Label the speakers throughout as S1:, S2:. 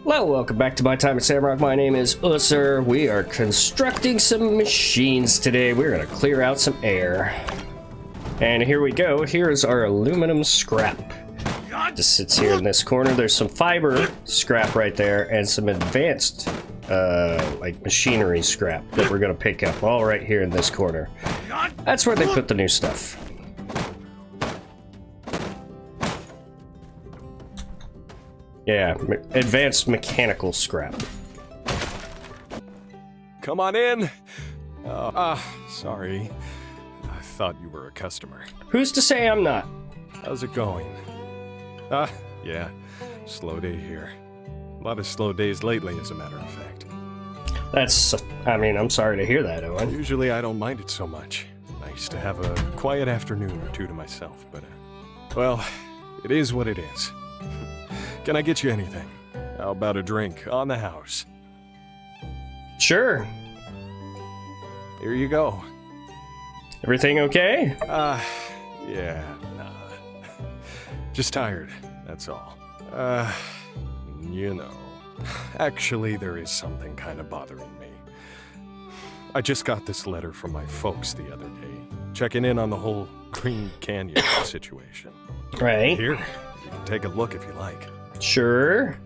S1: Hello, welcome back to my time at Sandrock. My name is Ussur. We are constructing some machines today. We're going to clear out some air. And here we go. Here's our aluminum scrap. Just sits here in this corner. There's some fiber scrap right there and some advanced like machinery scrap that we're going to pick up all right here in this corner. That's where they put the new stuff. Yeah, advanced mechanical scrap.
S2: Come on in. Sorry. I thought you were a customer.
S1: Who's to say I'm not?
S2: How's it going? Yeah. Slow day here. A lot of slow days lately, as a matter of fact.
S1: I'm sorry to hear that, Owen.
S2: Usually I don't mind it so much. Nice to have a quiet afternoon or two to myself, but, well, it is what it is. Can I get you anything? How about a drink on the house?
S1: Sure.
S2: Here you go.
S1: Everything okay?
S2: Yeah, nah. Just tired, that's all. You know. Actually, there is something kind of bothering me. I just got this letter from my folks the other day, checking in on the whole Green Canyon situation.
S1: Right.
S2: Here, you can take a look if you like.
S1: Sure.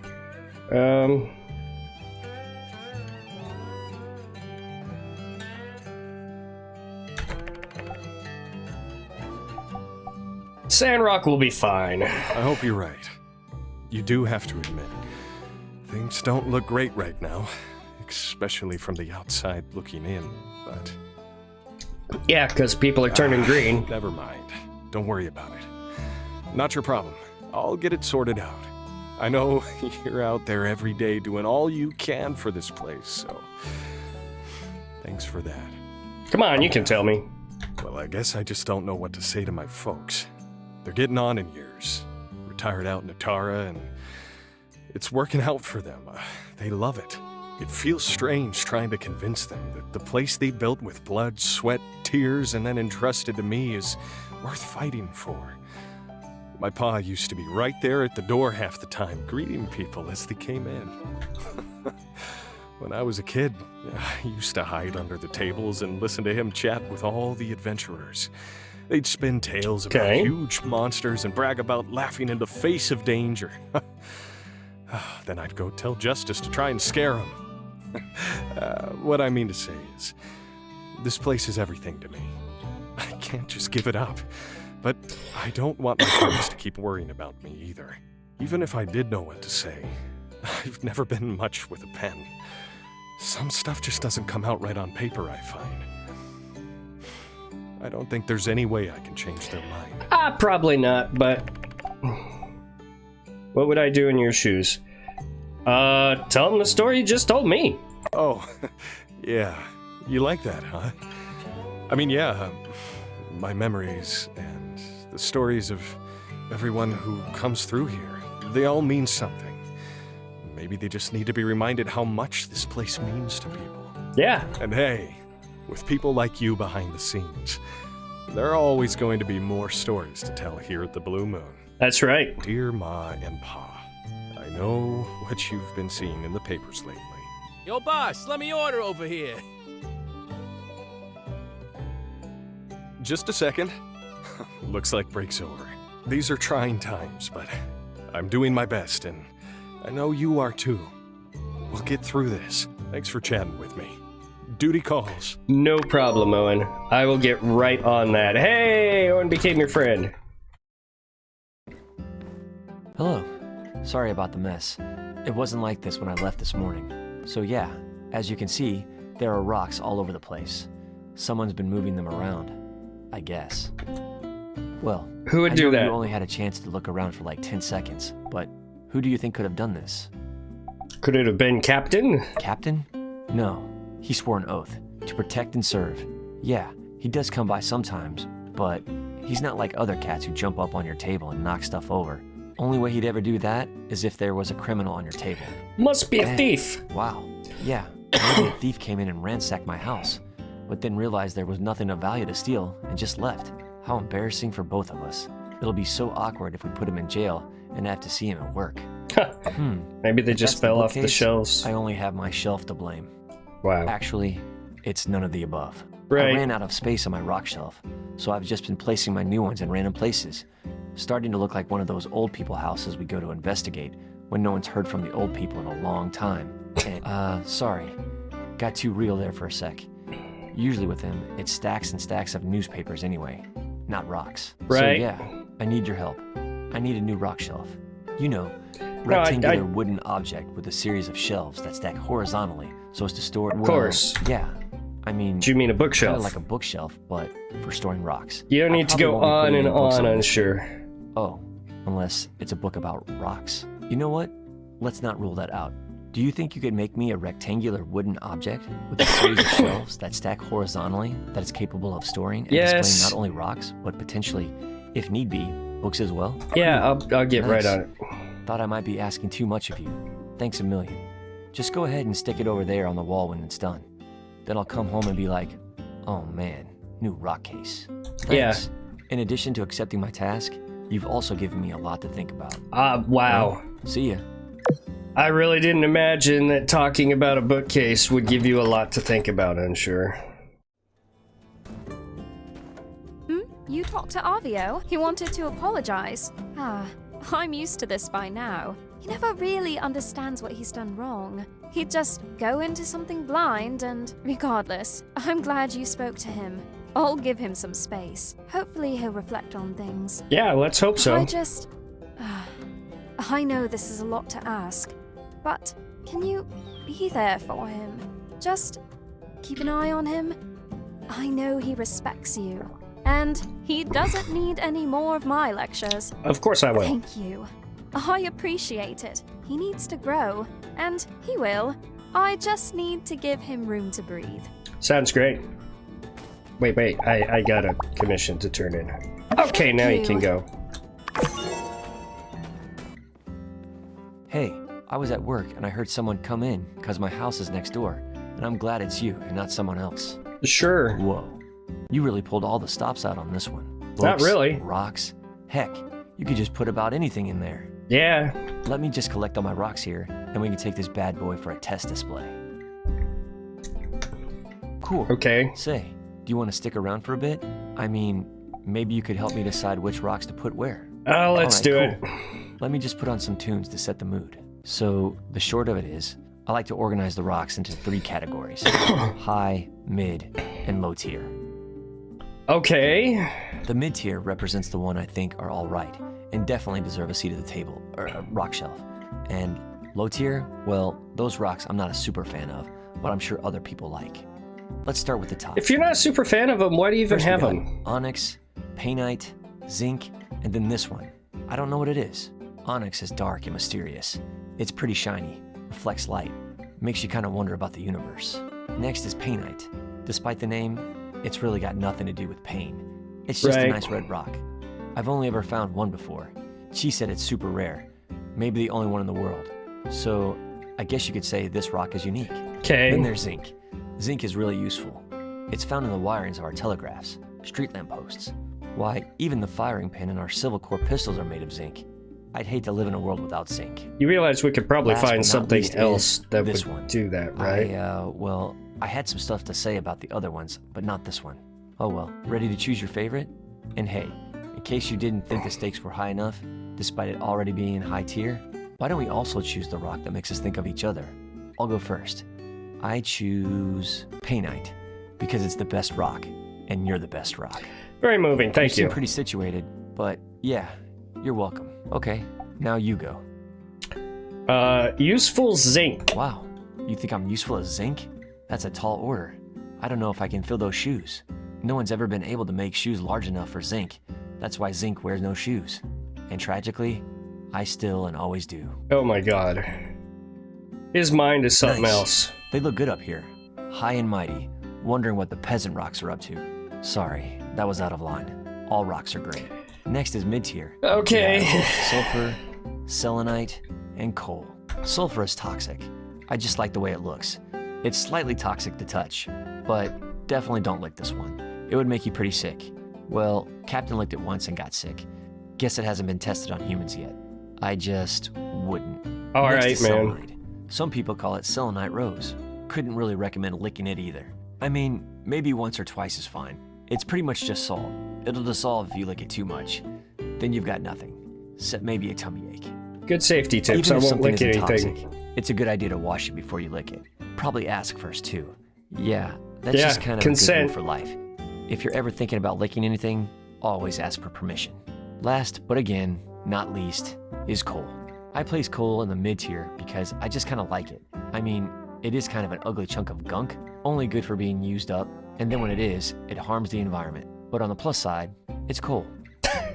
S1: Sandrock will be fine.
S2: I hope you're right. You do have to admit, things don't look great right now, especially from the outside looking in, but...
S1: Yeah, because people are turning green.
S2: Never mind. Don't worry about it. Not your problem. I'll get it sorted out. I know you're out there every day doing all you can for this place, so thanks for that.
S1: Come on, you can tell me.
S2: Well, I guess I just don't know what to say to my folks. They're getting on in years, retired out in Atara, and it's working out for them. They love it. It feels strange trying to convince them that the place they built with blood, sweat, tears, and then entrusted to me is worth fighting for. My pa used to be right there at the door half the time, greeting people as they came in. When I was a kid, I used to hide under the tables and listen to him chat with all the adventurers. They'd spin tales about huge monsters and brag about laughing in the face of danger. Then I'd go tell Justice to try and scare him. What I mean to say is, this place is everything to me. I can't just give it up. But I don't want my friends to keep worrying about me either. Even if I did know what to say, I've never been much with a pen. Some stuff just doesn't come out right on paper, I find. I don't think there's any way I can change their mind.
S1: Probably not, but... What would I do in your shoes? Tell them the story you just told me.
S2: Oh, yeah. You like that, huh? I mean, yeah, my memories and the stories of everyone who comes through here, they all mean something. Maybe they just need to be reminded how much this place means to people.
S1: Yeah.
S2: And hey, with people like you behind the scenes, there are always going to be more stories to tell here at the Blue Moon.
S1: That's right.
S2: Dear Ma and Pa, I know what you've been seeing in the papers lately.
S3: Yo, boss, let me order over here.
S2: Just a second. Looks like break's over. These are trying times, but I'm doing my best, and I know you are too. We'll get through this. Thanks for chatting with me. Duty calls.
S1: No problem, Owen. I will get right on that. Hey, Owen became your friend.
S4: Hello. Sorry about the mess. It wasn't like this when I left this morning. So yeah, as you can see, there are rocks all over the place. Someone's been moving them around, I guess. Well,
S1: who would do that?
S4: You only had a chance to look around for like 10 seconds, but who do you think could have done this?
S1: Could it have been Captain?
S4: Captain? No. He swore an oath to protect and serve. Yeah, he does come by sometimes, but he's not like other cats who jump up on your table and knock stuff over. Only way he'd ever do that is if there was a criminal on your table.
S1: Must be a thief.
S4: Wow. Yeah, maybe a thief came in and ransacked my house, but then realized there was nothing of value to steal and just left. How embarrassing for both of us. It'll be so awkward if we put him in jail and have to see him at work.
S1: Maybe they
S4: If
S1: just
S4: that's the
S1: fell off the
S4: bookcase,
S1: shelves.
S4: I only have my shelf to blame.
S1: Wow.
S4: Actually, it's none of the above.
S1: Right.
S4: I ran out of space on my rock shelf, so I've just been placing my new ones in random places. Starting to look like one of those old people houses we go to investigate when no one's heard from the old people in a long time. And, sorry. Got too real there for a sec. Usually with him, it's stacks and stacks of newspapers anyway, not rocks.
S1: Right.
S4: So yeah, I need your help. I need a new rock shelf. You know, rectangular wooden object with a series of shelves that stack horizontally so as to store...
S1: Of course.
S4: Yeah. I mean...
S1: Do you mean a
S4: Kind
S1: bookshelf?
S4: of like a bookshelf, but for storing rocks.
S1: You don't
S4: I
S1: need to
S4: probably
S1: go
S4: won't be
S1: on
S4: putting
S1: and
S4: any books
S1: on, I'm
S4: this.
S1: sure.
S4: Oh, unless it's a book about rocks. You know what? Let's not rule that out. Do you think you could make me a rectangular wooden object with a series of shelves that stack horizontally that is capable of storing and
S1: Yes.
S4: displaying not only rocks, but potentially, if need be, books as well?
S1: Yeah, I'll get right
S4: Nice.
S1: on it.
S4: Thought I might be asking too much of you. Thanks a million. Just go ahead and stick it over there on the wall when it's done. Then I'll come home and be like, oh man, new rock case.
S1: Yeah.
S4: Thanks. In addition to accepting my task, you've also given me a lot to think about.
S1: Wow.
S4: See ya.
S1: I really didn't imagine that talking about a bookcase would give you a lot to think about, I'm sure.
S5: You talked to Avio? He wanted to apologize. I'm used to this by now. He never really understands what he's done wrong. He'd just go into something blind and... Regardless, I'm glad you spoke to him. I'll give him some space. Hopefully he'll reflect on things.
S1: Yeah, let's hope so.
S5: I know this is a lot to ask, but can you be there for him? Just keep an eye on him. I know he respects you, and he doesn't need any more of my lectures.
S1: Of course I will.
S5: Thank you. I appreciate it. He needs to grow, and he will. I just need to give him room to breathe.
S1: Sounds great. Wait, I got a commission to turn in. Okay, now you can go.
S4: Hey, I was at work and I heard someone come in because my house is next door, and I'm glad it's you and not someone else.
S1: Sure.
S4: Whoa. You really pulled all the stops out on this one.
S1: Not
S4: Books,
S1: really.
S4: Rocks. Heck, you could just put about anything in there.
S1: Yeah.
S4: Let me just collect all my rocks here, and we can take this bad boy for a test display. Cool.
S1: Okay.
S4: Say, do you want to stick around for a bit? I mean, maybe you could help me decide which rocks to put where.
S1: Oh, let's
S4: Alright,
S1: do it.
S4: cool. Let me just put on some tunes to set the mood. So, the short of it is, I like to organize the rocks into 3 categories. High, mid, and low tier.
S1: Okay.
S4: The mid tier represents the one I think are all right, and definitely deserve a seat at the table, or a rock shelf. And low tier, well, those rocks I'm not a super fan of, but I'm sure other people like. Let's start with the top.
S1: If you're not a super fan of them, why do you even
S4: First we
S1: have
S4: got
S1: them?
S4: Onyx, painite, zinc, and then this one. I don't know what it is. Onyx is dark and mysterious. It's pretty shiny, reflects light, makes you kind of wonder about the universe. Next is painite. Despite the name, it's really got nothing to do with pain. It's just
S1: Right.
S4: a nice red rock. I've only ever found one before. She said it's super rare, maybe the only one in the world. So I guess you could say this rock is unique.
S1: Okay.
S4: Then there's zinc. Zinc is really useful. It's found in the wirings of our telegraphs, street lamp posts. Why, even the firing pin in our Civil Corps pistols are made of zinc. I'd hate to live in a world without zinc.
S1: You realize we could probably
S4: Last but
S1: find
S4: not
S1: something
S4: least
S1: else
S4: is
S1: that
S4: this
S1: would
S4: one.
S1: do that, right?
S4: Well, I had some stuff to say about the other ones, but not this one. Oh well, ready to choose your favorite? And hey, in case you didn't think the stakes were high enough, despite it already being in high tier, why don't we also choose the rock that makes us think of each other? I'll go first. I choose painite, because it's the best rock, and you're the best rock.
S1: Very moving, thank
S4: You
S1: you.
S4: seem pretty situated, but yeah, you're welcome. Okay, now you go.
S1: Useful zinc.
S4: Wow, you think I'm useful as zinc? That's a tall order. I don't know if I can fill those shoes. No one's ever been able to make shoes large enough for zinc. That's why zinc wears no shoes. And tragically, I still and always do.
S1: Oh my god. His mind is something
S4: Nice.
S1: else.
S4: They look good up here, high and mighty, wondering what the peasant rocks are up to. Sorry, that was out of line. All rocks are great. Next is mid-tier.
S1: Okay.
S4: Yeah, sulfur, selenite, and coal. Sulfur is toxic. I just like the way it looks. It's slightly toxic to touch, but definitely don't lick this one. It would make you pretty sick. Well, Captain licked it once and got sick. Guess it hasn't been tested on humans yet. I just wouldn't.
S1: All
S4: Next
S1: right,
S4: is
S1: man.
S4: selenite. Some people call it selenite rose. Couldn't really recommend licking it either. I mean, maybe once or twice is fine. It's pretty much just salt. It'll dissolve if you lick it too much. Then you've got nothing, except maybe a tummy ache.
S1: Good safety tips.
S4: Even
S1: I
S4: if
S1: won't
S4: something
S1: lick
S4: isn't
S1: anything.
S4: toxic, it's a good idea to wash it before you lick it. Probably ask first too. Yeah, that's
S1: Yeah,
S4: just kind of a
S1: consent.
S4: good rule for life. If you're ever thinking about licking anything, always ask for permission. Last, but again, not least, is coal. I place coal in the mid-tier because I just kind of like it. I mean, it is kind of an ugly chunk of gunk, only good for being used up, and then when it is, it harms the environment. But on the plus side, it's cool.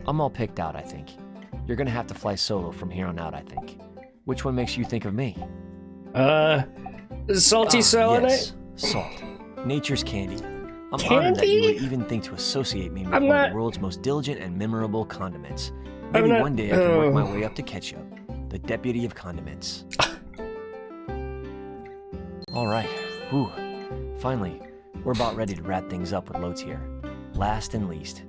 S4: I'm all picked out, I think. You're gonna have to fly solo from here on out, I think. Which one makes you think of me?
S1: Salty selenite?
S4: Yes, salt. Nature's candy. I'm honored that you
S1: Candy?
S4: would even think to associate me with
S1: I'm
S4: one of
S1: not-
S4: the world's most diligent and memorable condiments. Maybe
S1: not-
S4: one day I can work my way up to ketchup, the deputy of condiments. All right, whew. Finally, we're about ready to wrap things up with low tier. Last and least.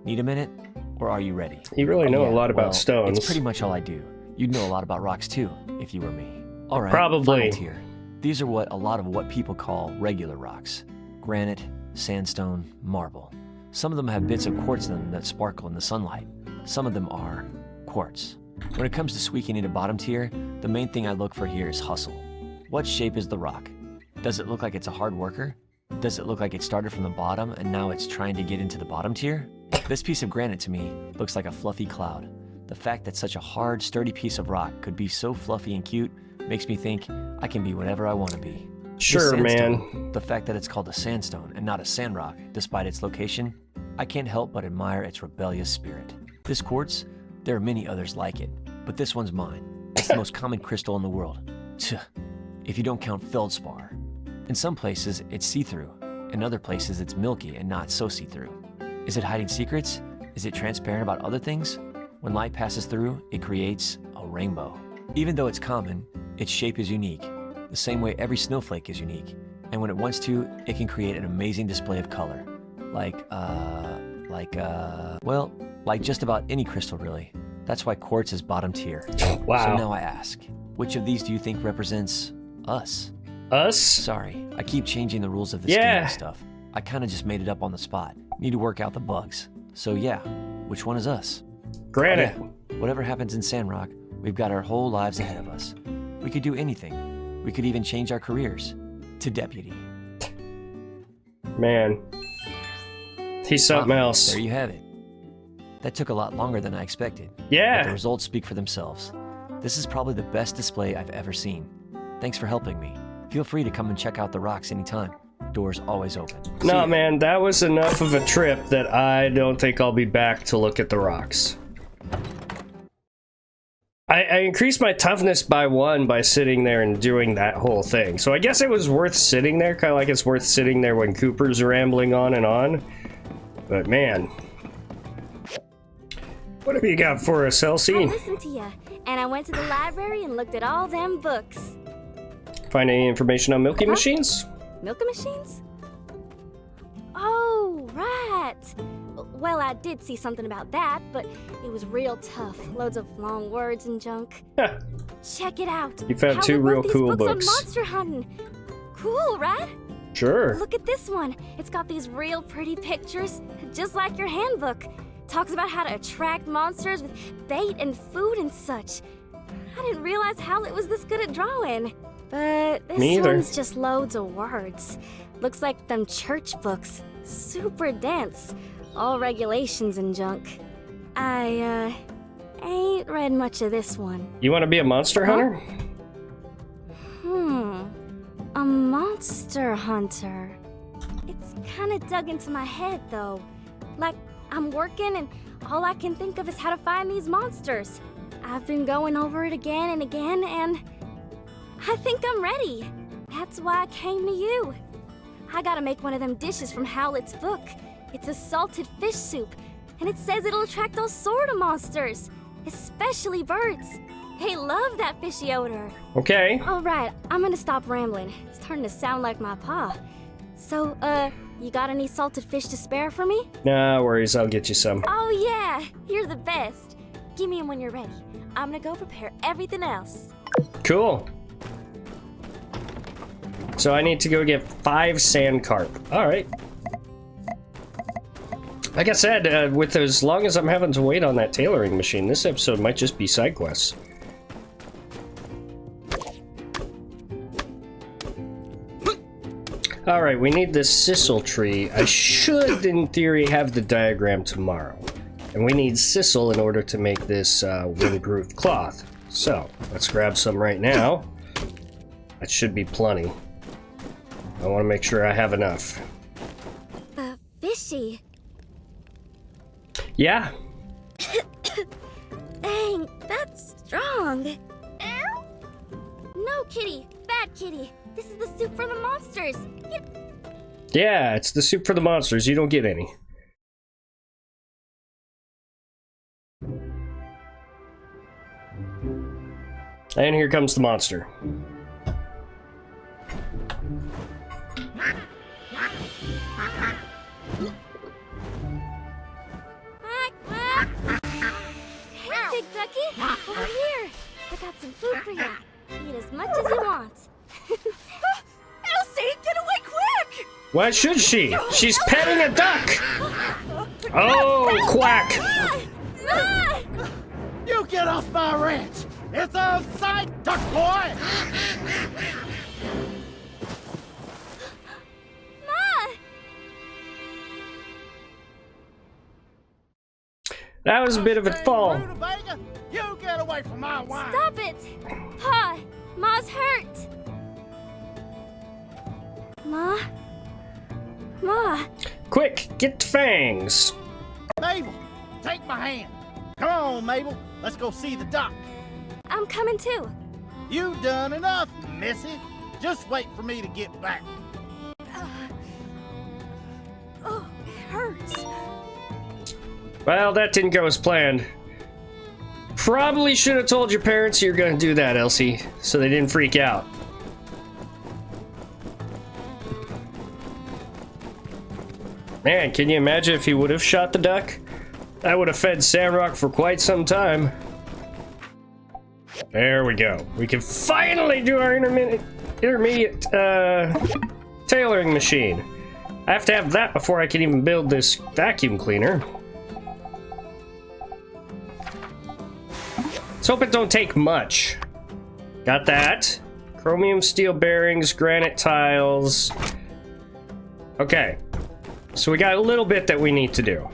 S4: Need a minute? Or are you ready?
S1: You really know a
S4: Yeah,
S1: lot about
S4: well,
S1: stones.
S4: It's pretty much all I do. You'd know a lot about rocks too, if you were me. All right,
S1: Probably.
S4: final tier. These are a lot of people call regular rocks. Granite, sandstone, marble. Some of them have bits of quartz in them that sparkle in the sunlight. Some of them are quartz. When it comes to squeaking into bottom tier, the main thing I look for here is hustle. What shape is the rock? Does it look like it's a hard worker? Does it look like it started from the bottom and now it's trying to get into the bottom tier? This piece of granite to me looks like a fluffy cloud. The fact that such a hard, sturdy piece of rock could be so fluffy and cute makes me think I can be whatever I want to be. The
S1: Sure,
S4: sandstone,
S1: man.
S4: The fact that it's called a sandstone and not a sandrock, despite its location, I can't help but admire its rebellious spirit. This quartz, there are many others like it, but this one's mine. It's the most common crystal in the world. Tuh, if you don't count feldspar. In some places, it's see-through. In other places, it's milky and not so see-through. Is it hiding secrets? Is it transparent about other things? When light passes through, it creates a rainbow. Even though it's common, its shape is unique, the same way every snowflake is unique. And when it wants to, it can create an amazing display of color. Like just about any crystal, really. That's why quartz is bottom tier.
S1: Wow.
S4: So now I ask, which of these do you think represents us?
S1: Us?
S4: Sorry, I keep changing the rules of this game and stuff. I kind of just made it up on the spot. Need to work out the bugs. So yeah, which one is us?
S1: Granite.
S4: Yeah, whatever happens in Sandrock, we've got our whole lives ahead of us. We could do anything. We could even change our careers to deputy.
S1: Man. He's something
S4: Wow,
S1: else.
S4: There you have it. That took a lot longer than I expected. But the
S1: Yeah.
S4: results speak for themselves. This is probably the best display I've ever seen. Thanks for helping me. Feel free to come and check out the rocks anytime. Doors always open. See
S1: No,
S4: ya.
S1: man, that was enough of a trip that I don't think I'll be back to look at the rocks. I increased my toughness by 1 by sitting there and doing that whole thing. So I guess it was worth sitting there, kind of like it's worth sitting there when Cooper's rambling on and on. But man. What have you got for us,
S6: I
S1: Elsie?
S6: listened to ya, and I went to the library and looked at all them books.
S1: Find any information on milking machines?
S6: Milking machines? Oh, right. Well, I did see something about that, but it was real tough. Loads of long words and junk. Check it out.
S1: You found
S6: How
S1: 2
S6: we
S1: real
S6: wrote these
S1: cool
S6: books on
S1: books.
S6: monster hunting. Cool, right?
S1: Sure.
S6: Look at this one. It's got these real pretty pictures, just like your handbook. Talks about how to attract monsters with bait and food and such. I didn't realize Howlett was this good at drawing. But this
S1: Me either.
S6: one's just loads of words. Looks like them church books. Super dense. All regulations and junk. I ain't read much of this one.
S1: You want to be a monster hunter?
S6: A monster hunter. It's kind of dug into my head, though. Like, I'm working and all I can think of is how to find these monsters. I've been going over it again and again, and I think I'm ready. That's why I came to you. I gotta make one of them dishes from Howlett's book. It's a salted fish soup, and it says it'll attract all sort of monsters, especially birds. They love that fishy odor.
S1: Okay.
S6: All right, I'm gonna stop rambling. It's starting to sound like my pa. So, you got any salted fish to spare for me?
S1: No worries, I'll get you some.
S6: Oh yeah, you're the best. give me them when you're ready. I'm gonna go prepare everything else.
S1: Cool. So I need to go get 5 sand carp. All right. Like I said, with as long as I'm having to wait on that tailoring machine, this episode might just be side quests. All right, we need this sisal tree. I should, in theory, have the diagram tomorrow. And we need sisal in order to make this windproof cloth. So, let's grab some right now. That should be plenty. I want to make sure I have enough.
S6: Fishy.
S1: Yeah.
S6: Dang, that's strong. No, kitty. Bad kitty. This is the soup for the monsters.
S1: Yeah, it's the soup for the monsters. You don't get any. And here comes the monster.
S6: Hey, Big Ducky. Over here. I got some food for you. Eat as much as you want.
S7: Elsie, get away quick!
S1: Why should she? She's petting a duck! Oh, quack!
S7: You get off my ranch! It's outside, duck boy!
S1: That was a bit of a fall.
S7: Rutabaga, you get away from my wine!
S6: Stop it! Pa, Ma's hurt! Ma?
S1: Quick, get the fangs.
S7: Mabel, take my hand. Come on, Mabel. Let's go see the doc.
S6: I'm coming too.
S7: You done enough, Missy. Just wait for me to get back.
S6: Oh, it hurts.
S1: Well, that didn't go as planned. Probably should have told your parents you're gonna do that, Elsie, so they didn't freak out. Man, can you imagine if he would have shot the duck? That would have fed Sandrock for quite some time. There we go. We can finally do our intermediate tailoring machine. I have to have that before I can even build this vacuum cleaner. Let's hope it don't take much. Got that. Chromium steel bearings, granite tiles. Okay. So we got a little bit that we need to do.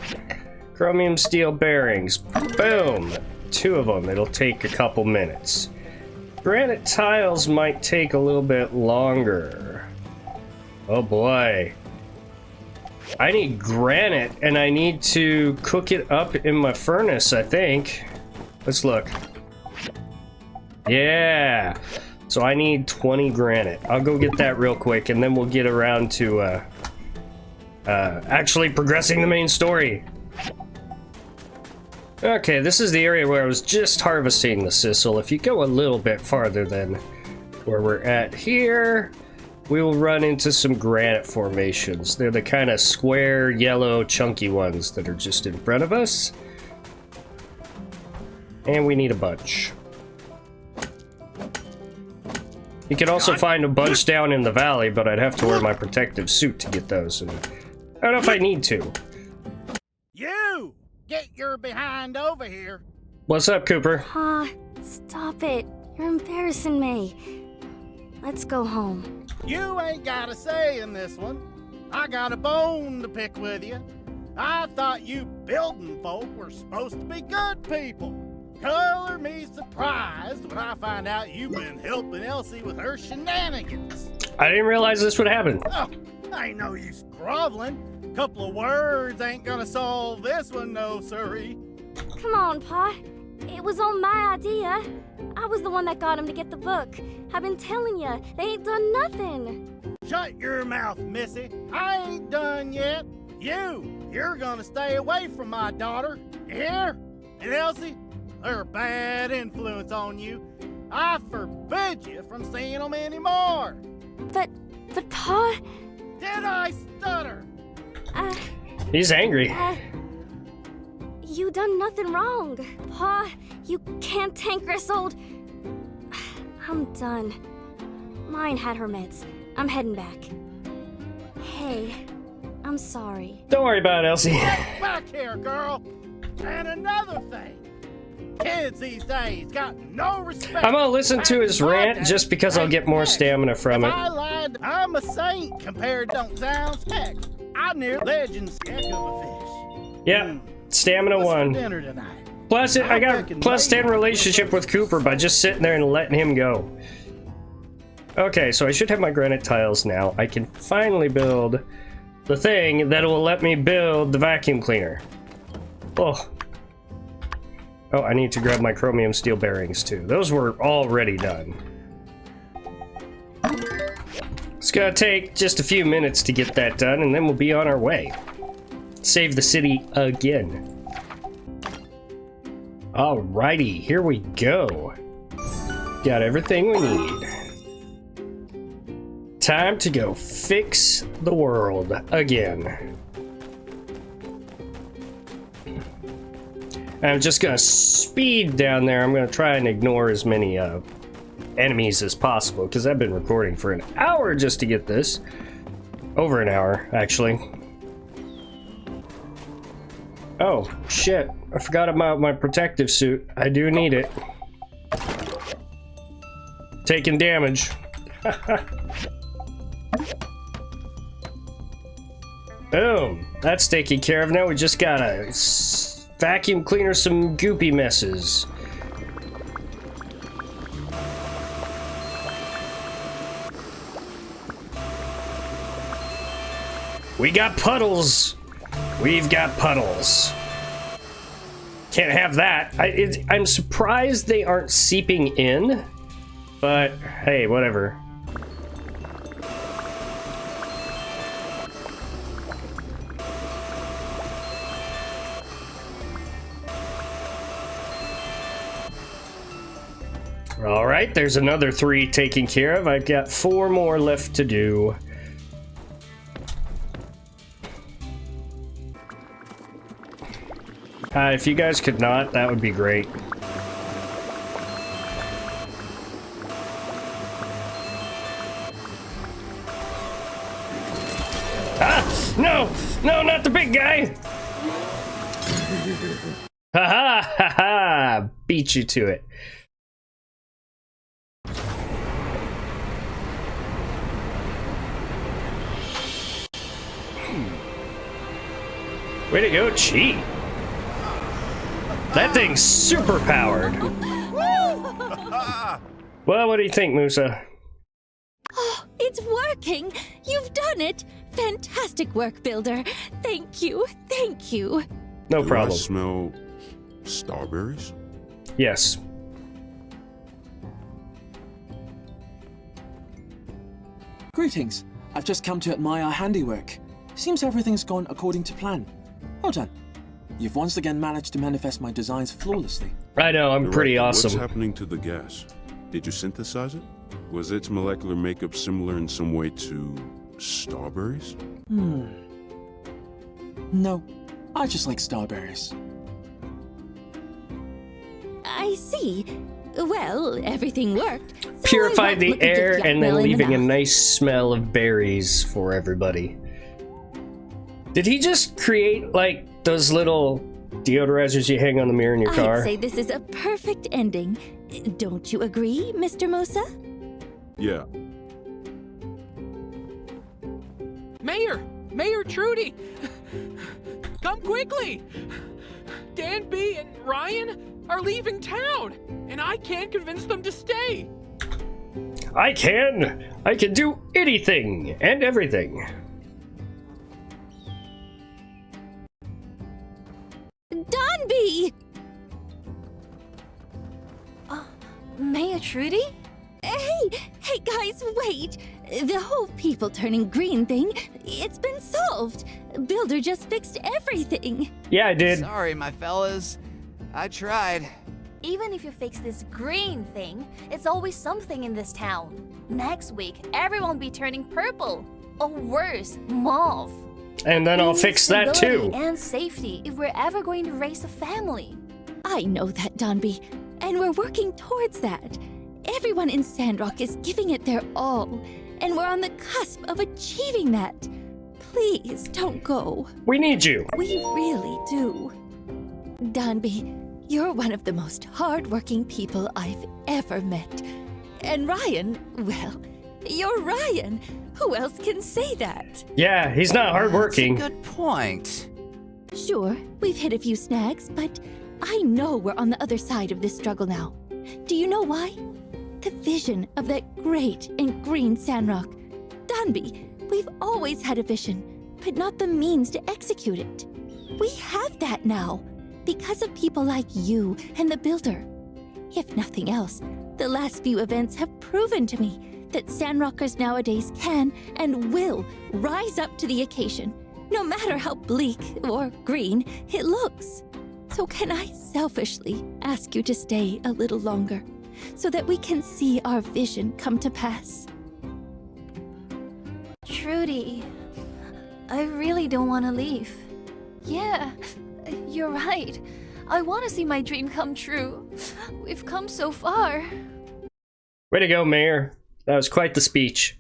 S1: Chromium steel bearings. Boom. 2 of them. It'll take a couple minutes. Granite tiles might take a little bit longer. Oh boy. I need granite and I need to cook it up in my furnace, I think. Let's look. Yeah. So I need 20 granite. I'll go get that real quick and then we'll get around to actually progressing the main story. Okay, this is the area where I was just harvesting the sisal. If you go a little bit farther than where we're at here, we will run into some granite formations. They're the kind of square, yellow, chunky ones that are just in front of us. And we need a bunch. You can also find a bunch down in the valley, but I'd have to wear my protective suit to get those. And I don't know if I need to.
S7: You! Get your behind over here.
S1: What's up, Cooper?
S6: Pa, stop it. You're embarrassing me. Let's go home.
S7: You ain't got a say in this one. I got a bone to pick with you. I thought you building folk were supposed to be good people. Color me surprised when I find out you've been helping Elsie with her shenanigans.
S1: I didn't realize this would happen.
S7: Oh, I ain't no use groveling. Couple of words ain't gonna solve this one, no siree.
S6: Come on, Pa. It was all my idea. I was the one that got him to get the book. I've been telling you, they ain't done nothing.
S7: Shut your mouth, Missy. I ain't done yet. You're gonna stay away from my daughter. You hear? And Elsie, they're a bad influence on you. I forbid you from seeing them anymore.
S6: But Pa...
S7: Did I stutter?
S1: He's angry.
S6: You done nothing wrong. Pa, you cantankerous old... I'm done. Mine had her meds. I'm heading back. Hey, I'm sorry.
S1: Don't worry about it, Elsie.
S7: Get back here, girl! And another thing. Kids these days got no respect.
S1: I'm gonna listen to his rant just because I'll get more stamina from
S7: If
S1: it.
S7: I lied, I'm a saint compared don't sound. Heck, I'm near legends heck of a fish.
S1: Yep, stamina
S7: What's for
S1: 1.
S7: dinner tonight?
S1: Plus, I got plus 10 relationship with Cooper by just sitting there and letting him go. Okay, so I should have my granite tiles now. I can finally build the thing that will let me build the vacuum cleaner. Oh. Oh, I need to grab my chromium steel bearings too. Those were already done. It's gonna take just a few minutes to get that done, and then we'll be on our way. Save the city again. Alrighty, here we go. Got everything we need. Time to go fix the world again. I'm just gonna speed down there. I'm gonna try and ignore as many enemies as possible because I've been recording for an hour just to get this. Over an hour, actually. Oh, shit. I forgot about my protective suit. I do need it. Taking damage. Boom. That's taken care of. Now we just gotta vacuum cleaner some goopy messes. We got puddles. We've got puddles. Can't have that. I'm surprised they aren't seeping in, but hey, whatever. All right, there's another 3 taken care of. I've got 4 more left to do. If you guys could not, that would be great. Ah! No! No, not the big guy! Ha ha ha ha! Beat you to it. Way to go, Chi! That thing's super powered. Well, what do you think, Musa?
S8: Oh, it's working! You've done it! Fantastic work, Builder. Thank you, thank you.
S1: No
S9: Do
S1: problem.
S9: I smell strawberries?
S1: Yes.
S10: Greetings. I've just come to admire our handiwork. Seems everything's gone according to plan. Well done. You've once again managed to manifest my designs flawlessly.
S1: I know, I'm pretty
S9: Director,
S1: awesome.
S9: What's happening to the gas? Did you synthesize it? Was its molecular makeup similar in some way to strawberries?
S10: No, I just like strawberries.
S8: I see. Well, everything worked. So
S1: Purified the air and then leaving a
S8: enough.
S1: nice smell of berries for everybody. Did he just create, like, those little deodorizers you hang on the mirror in your car?
S8: I'd say this is a perfect ending. Don't you agree, Mr. Mosa?
S9: Yeah.
S3: Mayor Trudy! Come quickly! Dan B and Ryan are leaving town, and I can't convince them to stay.
S1: I can! I can do anything and everything.
S8: Donby!
S5: Mayor Trudy?
S8: Hey guys, wait! The whole people turning green thing, it's been solved. Builder just fixed everything.
S1: Yeah, I did.
S11: Sorry, my fellas. I tried.
S5: Even if you fix this green thing, it's always something in this town. Next week, everyone will be turning purple. Or worse, mauve.
S1: and then I'll fix that too.
S6: And safety if we're ever going to raise a family.
S8: I know that, Donby, and we're working towards that. Everyone in Sandrock is giving it their all, and we're on the cusp of achieving that. Please don't go.
S1: We need you.
S8: We really do. Donby, you're one of the most hardworking people I've ever met. And Ryan, well, you're Ryan. Who else can say that?
S1: Yeah, he's not hardworking.
S11: That's a good point.
S8: Sure, we've hit a few snags, but I know we're on the other side of this struggle now. Do you know why? The vision of that great and green Sandrock. Donby, we've always had a vision, but not the means to execute it. We have that now, because of people like you and the Builder. If nothing else, the last few events have proven to me that Sandrockers nowadays can and will rise up to the occasion, no matter how bleak or green it looks. So can I selfishly ask you to stay a little longer, so that we can see our vision come to pass?
S5: Trudy, I really don't want to leave. Yeah, you're right. I want to see my dream come true. We've come so far.
S1: Way to go, Mayor. That was quite the speech.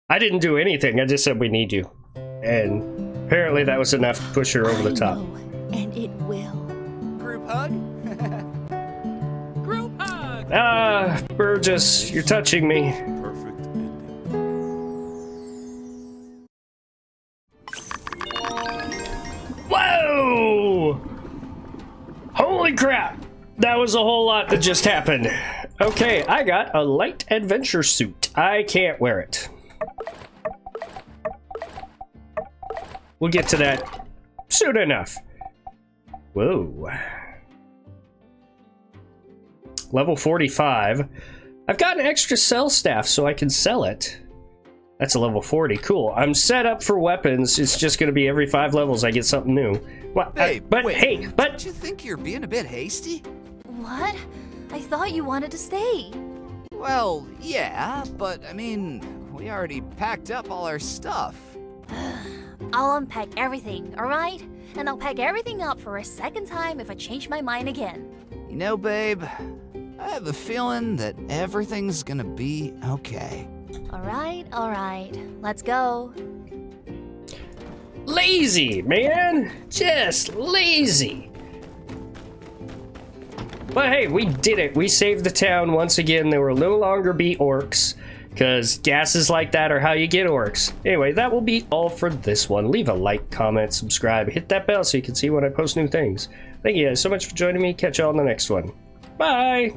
S1: I didn't do anything. I just said we need you. And apparently that was enough to push her over the top.
S8: I know, and it will.
S11: Group hug?
S3: Group hug!
S1: Ah, Burgess, you're touching me.
S9: Perfect ending.
S1: Whoa! Holy crap! That was a whole lot that just happened. Okay, I got a light adventure suit. I can't wear it. We'll get to that soon enough. Whoa. Level 45. I've got an extra cell staff so I can sell it. That's a level 40. Cool. I'm set up for weapons. It's just going to be every 5 levels I get something new. What?
S11: Hey, wait.
S1: Hey, but...
S11: Don't you think you're being a bit hasty?
S5: What? I thought you wanted to stay.
S11: Well, yeah, but I mean, we already packed up all our stuff.
S6: I'll unpack everything, alright? And I'll pack everything up for a second time if I change my mind again.
S11: You know, babe, I have a feeling that everything's gonna be okay.
S6: Alright. Let's go.
S1: Lazy, man! Just lazy! But hey, we did it. We saved the town once again. There will no longer be orcs, because gases like that are how you get orcs. Anyway, that will be all for this one. Leave a like, comment, subscribe, hit that bell so you can see when I post new things. Thank you guys so much for joining me. Catch you all in the next one. Bye!